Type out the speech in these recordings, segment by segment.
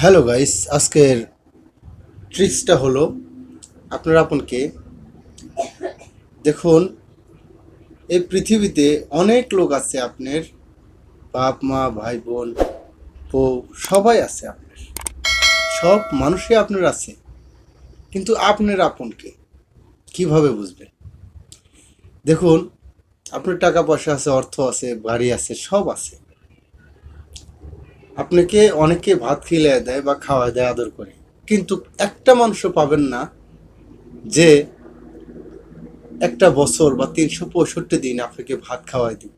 Hello guys, আজকের ট্রিক্সটা হলো আপনার আপনকে দেখুন। এই পৃথিবীতে অনেক লোক আছে, আপনার বাপ মা ভাই বোন বউ সবাই আছে, আপনার সব মানুষই আপনার আছে, কিন্তু আপনার আপনকে কিভাবে বুঝবেন? দেখুন, আপনার টাকা পয়সা আছে, অর্থ আছে, বাড়ি আছে, সব আছে, আপনাকে অনেকে ভাত খিলিয়ে দেয় বা খাওয়ায় দেয়, আদর করে, কিন্তু একটা মানুষও পাবেন না যে একটা বছর বা ৩৬৫ দিন আপনাকে ভাত খাওয়াই দিব।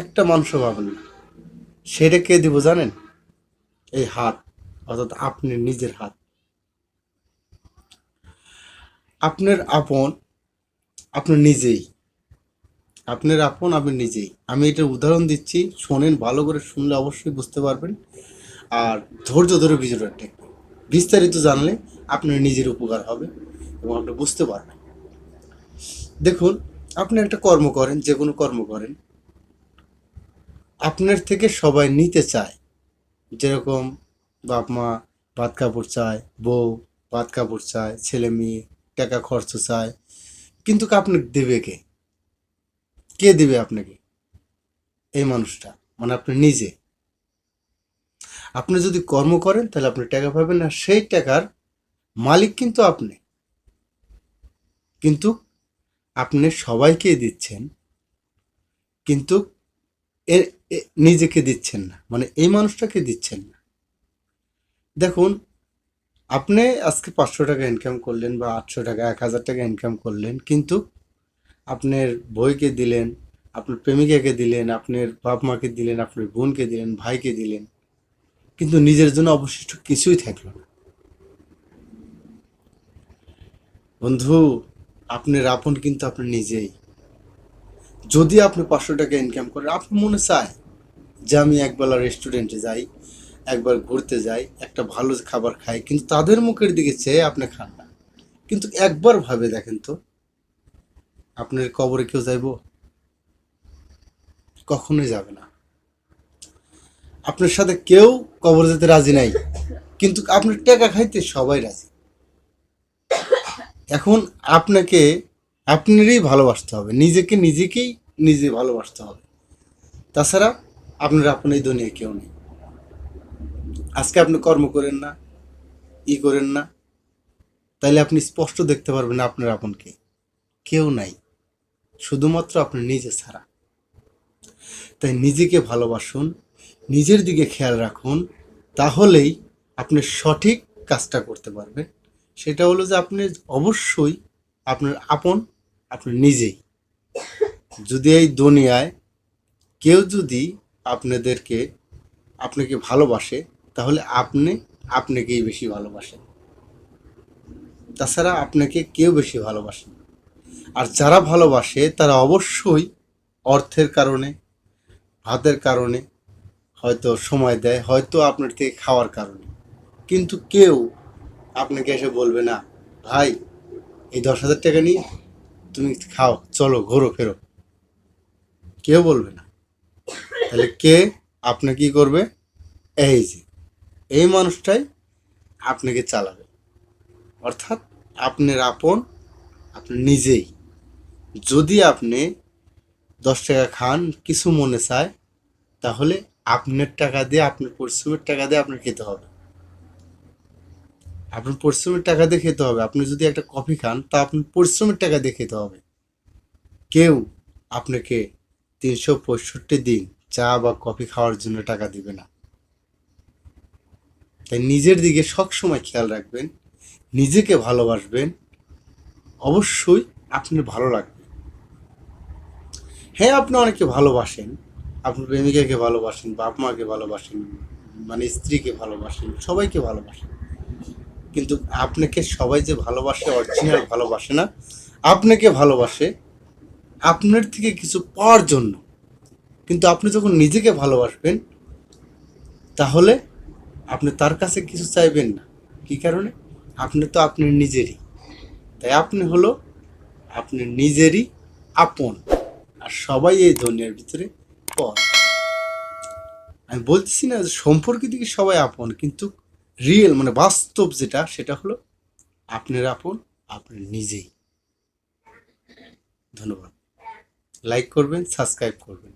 একটা মানুষও পাবেন না। সেটা কে দিব জানেন? এই হাত, অর্থাৎ আপনার নিজের হাত। আপনার আপন আপনার নিজেই, আপনার আপন আপনি নিজেই। আমি এটার উদাহরণ দিচ্ছি, শোনেন, ভালো করে শুনলে অবশ্যই বুঝতে পারবেন। আর ধৈর্য ধরে ভিডিওটা দেখবেন। বিস্তারিত জানলে আপনার নিজের উপকার হবে এবং আপনি বুঝতে পারবেন। দেখুন, আপনি একটা কর্ম করেন, যে কোনো কর্ম করেন, আপনার থেকে সবাই নিতে চায়। যেরকম বাপ মা ভাত কাপড় চায়, বউ ভাত কাপড় চায়, ছেলে মেয়ে টাকা খরচ চায়, কিন্তু আপনাকে দেবে কে? কে দেবে আপনাকে? এই মানুষটা, মানে আপনি নিজে। আপনি যদি কর্ম করেন তাহলে আপনি টাকা পাবেন, না সেই টাকার মালিক কিন্তু আপনি। কিন্তু আপনি সবাইকে দিচ্ছেন, কিন্তু নিজেকে দিচ্ছেন না, মানে এই মানুষটাকে দিচ্ছেন না। দেখুন, আপনি আজকে 500 টাকা ইনকাম করলেন বা 800 টাকা 1000 টাকা ইনকাম করলেন, কিন্তু আপনার বইকে দিলেন, আপনার প্রেমিকাকে দিলেন, আপনার বাপ মাকে দিলেন, আপনার বোনকে দিলেন, ভাইকে দিলেন, কিন্তু নিজের জন্য অবশিষ্ট কিছুই থাকলো না। বন্ধু, আপনার আপন কিন্তু আপনি নিজেই। যদি আপনি 500 টাকা ইনকাম করেন, আপনার মনে চায় যে আমি একবেলা রেস্টুরেন্টে যাই, একবার ঘুরতে যাই, একটা ভালো খাবার খাই, কিন্তু তাদের মুখের দিকে চেয়ে আপনি খান না। কিন্তু একবার ভাবে দেখেন তো, আপনার কবরে কেউ যাইব? কখনোই যাবে না। আপনার সাথে কেউ কবর যেতে রাজি নাই, কিন্তু আপনার টাকা খাইতে সবাই রাজি। এখন আপনাকে আপনারই ভালোবাসতে হবে, নিজেকে নিজেকেই নিজে ভালোবাসতে হবে। তাছাড়া আপনার আপন এই দুনিয়ায় কেউ নেই। আজকে আপনি কর্ম করেন না, করেন না, তাইলে আপনি স্পষ্ট দেখতে পারবেন আপনার আপনকে কেউ নাই, শুধুমাত্র আপনি নিজে ছাড়া। তাই নিজেকে ভালোবাসুন, নিজের দিকে খেয়াল রাখুন, তাহলেই আপনি সঠিক কাজটা করতে পারবেন। সেটা হলো যে আপনি অবশ্যই আপনার আপন আপনি নিজেই। যদি এই দুনিয়ায় কেউ যদি আপনাদেরকে আপনাকে ভালোবাসে, তাহলে আপনি আপনাকেই বেশি ভালোবাসেন। তাছাড়া আপনাকে কেউ বেশি ভালোবাসে না। আর যারা ভালোবাসে তারা অবশ্যই অর্থের কারণে, ভাতের কারণে, হয়তো সময় দেয়, হয়তো আপনার থেকে খাওয়ার কারণে, কিন্তু কেউ আপনাকে এসে বলবে না, ভাই এই 10,000 টাকা নিয়ে তুমি খাও, চলো ঘোরো ফেরো। কেউ বলবে না। তাহলে কে আপনাকে কি করবে? এই যে এই মানুষটাই আপনাকে চালাবে। অর্থাৎ আপনার আপন আপনি নিজেই। যদি আপনি 10 টাকা খান, কিছু মনে চায়, তাহলে আপনার টাকা দিয়ে, আপনার পরিশ্রমের টাকা দিয়ে আপনার খেতে হবে। আপনার পরিশ্রমের টাকা দিয়ে খেতে হবে। আপনি যদি একটা কফি খান, তা আপনার পরিশ্রমের টাকা দিয়ে খেতে হবে। কেউ আপনাকে ৩৬৫ দিন চা বা কফি খাওয়ার জন্য টাকা দিবে না। তাই নিজের দিকে সবসময় খেয়াল রাখবেন, নিজেকে ভালোবাসবেন, অবশ্যই আপনার ভালো লাগবে। হ্যাঁ, আপনি অনেকে ভালোবাসেন, আপনার প্রেমিকাকে ভালোবাসেন, বাপ মাকে ভালোবাসেন, মানে স্ত্রীকে ভালোবাসেন, সবাইকে ভালোবাসেন, কিন্তু আপনাকে সবাই যে ভালোবাসে, অরিজিনাল ভালোবাসে না। আপনাকে ভালোবাসে আপনার থেকে কিছু পাওয়ার জন্য। কিন্তু আপনি যখন নিজেকে ভালোবাসবেন, তাহলে আপনি তার কাছে কিছু চাইবেন না। কী কারণে? আপনি তো আপনার নিজেরই। তাই আপনি হলো আপনার নিজেরই আপন, আর সবাই এই দুনিয়ার ভিতরে পর। আমি বলতেছি না যে সম্পর্কের দিকে সবাই আপন, কিন্তু রিয়েল মানে বাস্তব যেটা, সেটা হলো আপনার আপন আপনি নিজেই। ধন্যবাদ। লাইক করবেন, সাবস্ক্রাইব করবেন।